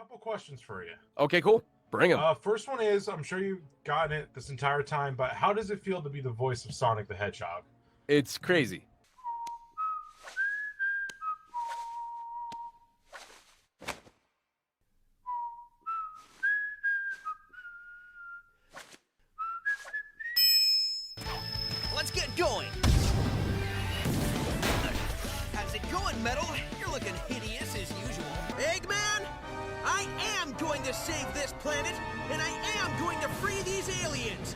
Couple questions for you. Okay, cool. Bring him. First one is, I'm sure you've gotten it this entire time, but how does it feel to be the voice of Sonic the Hedgehog? It's crazy. Let's get going. How's it going, Metal? You're looking hideous as usual. Eggman, I am going to save this planet, and I am going to free these aliens.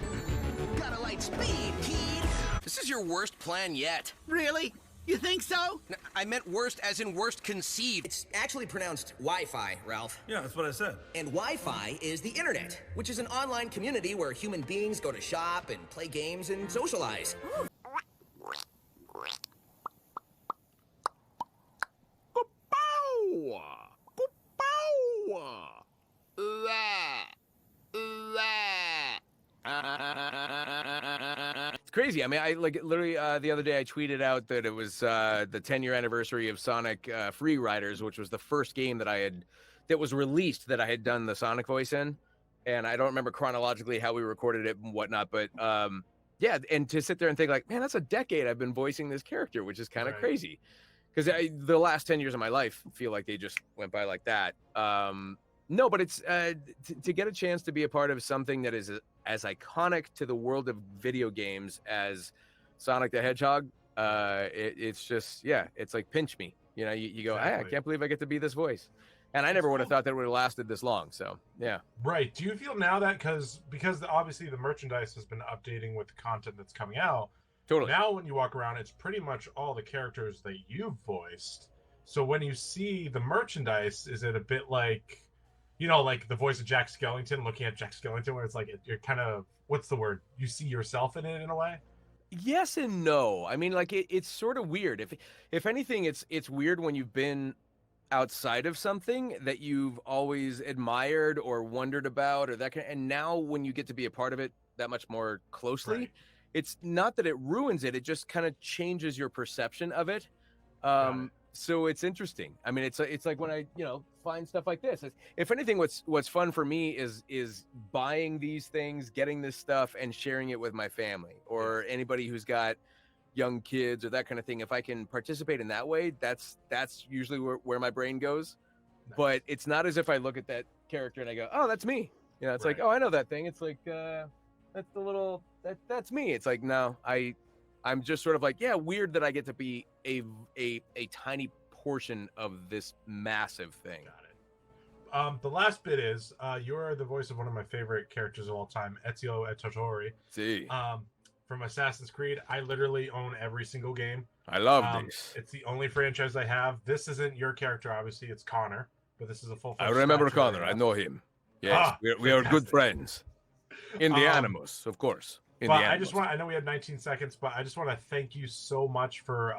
Gotta light speed, kid. This is your worst plan yet. Really? You think so? No, I meant worst as in worst conceived. It's actually pronounced Wi-Fi, Ralph. Yeah, that's what I said. And Wi-Fi is the internet, which is an online community where human beings go to shop and play games and socialize. It's crazy. I mean, I like literally the other day I tweeted out that it was the 10-year anniversary of Sonic Free Riders, which was the first game that was released that I had done the Sonic voice in. And I don't remember chronologically how we recorded it and whatnot, but yeah, and to sit there and think like, man, that's a decade I've been voicing this character, which is kind of crazy. Because the last 10 years of my life feel like they just went by like that. No, but it's to get a chance to be a part of something that is as iconic to the world of video games as Sonic the Hedgehog. It's just, yeah, it's like pinch me. You know, you go, hey, I can't believe I get to be this voice. And I never would have thought that it would have lasted this long. So, yeah. Right. Do you feel now that because obviously the merchandise has been updating with the content that's coming out. Totally. Now when you walk around, it's pretty much all the characters that you've voiced. So when you see the merchandise, is it a bit like, you know, like the voice of Jack Skellington, looking at Jack Skellington, where it's like you're kind of, what's the word? You see yourself in it in a way? Yes and no. I mean, like it's sort of weird. If anything, it's weird when you've been outside of something that you've always admired or wondered about or that kind of, and now when you get to be a part of it that much more closely, it's not that it ruins it, it just kind of changes your perception of it. So it's interesting. I mean, it's like when I, you know, find stuff like this. If anything, what's fun for me is buying these things, getting this stuff, and sharing it with my family or anybody who's got young kids or that kind of thing. If I can participate in that way, that's usually where my brain goes. Nice. But it's not as if I look at that character and I go, oh, that's me. You know, it's like, oh, I know that thing. It's like that's the little that's me. It's like, no, I'm just sort of like, yeah, weird that I get to be a tiny portion of this massive thing. Got it. The last bit is you're the voice of one of my favorite characters of all time, Ezio Auditore. See. From Assassin's Creed. I literally own every single game. I love this. It's the only franchise I have. This isn't your character, obviously. It's Connor, but this is a full. I remember Connor. I know him. Yes, we are good friends. In the Animus, of course. I know we had 19 seconds, but I just want to thank you so much for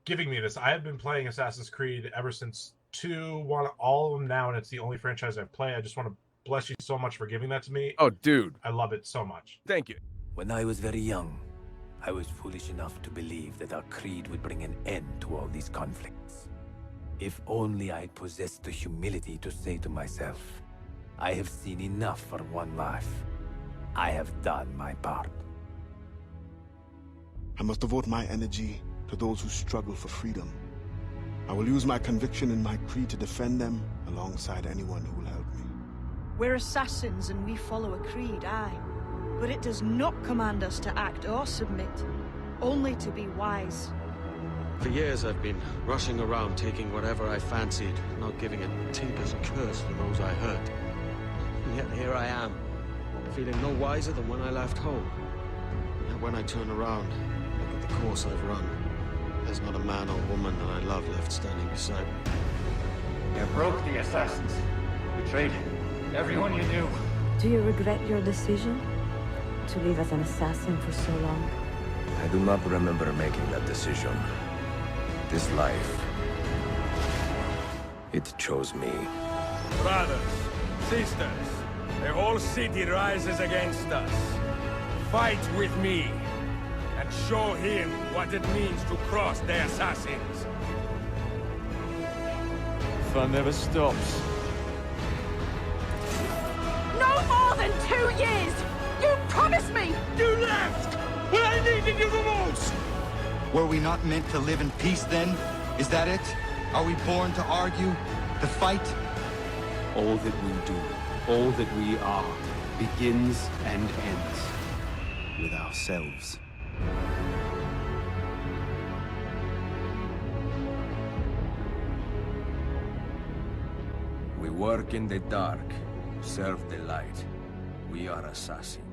giving me this. I have been playing Assassin's Creed ever since 2, all of them now, and it's the only franchise I play. I just want to bless you so much for giving that to me. Oh, dude. I love it so much. Thank you. When I was very young, I was foolish enough to believe that our creed would bring an end to all these conflicts. If only I possessed the humility to say to myself, I have seen enough for one life. I have done my part. I must devote my energy to those who struggle for freedom. I will use my conviction in my creed to defend them alongside anyone who will help me. We're assassins and we follow a creed, aye. But it does not command us to act or submit, only to be wise. For years I've been rushing around, taking whatever I fancied, not giving a tinker's curse for those I hurt. And yet here I am, feeling no wiser than when I left home. Yet when I turn around, look at the course I've run, there's not a man or woman that I love left standing beside me. You broke the assassins, betrayed everyone you knew. Do you regret your decision to live as an assassin for so long? I do not remember making that decision. This life, it chose me. Brothers, sisters, the whole city rises against us. Fight with me, and show him what it means to cross the assassins. Fun never stops. 2 years! You promised me! You left when I needed you the most! Were we not meant to live in peace then? Is that it? Are we born to argue? To fight? All that we do, all that we are, begins and ends with ourselves. We work in the dark, serve the light. We are assassins.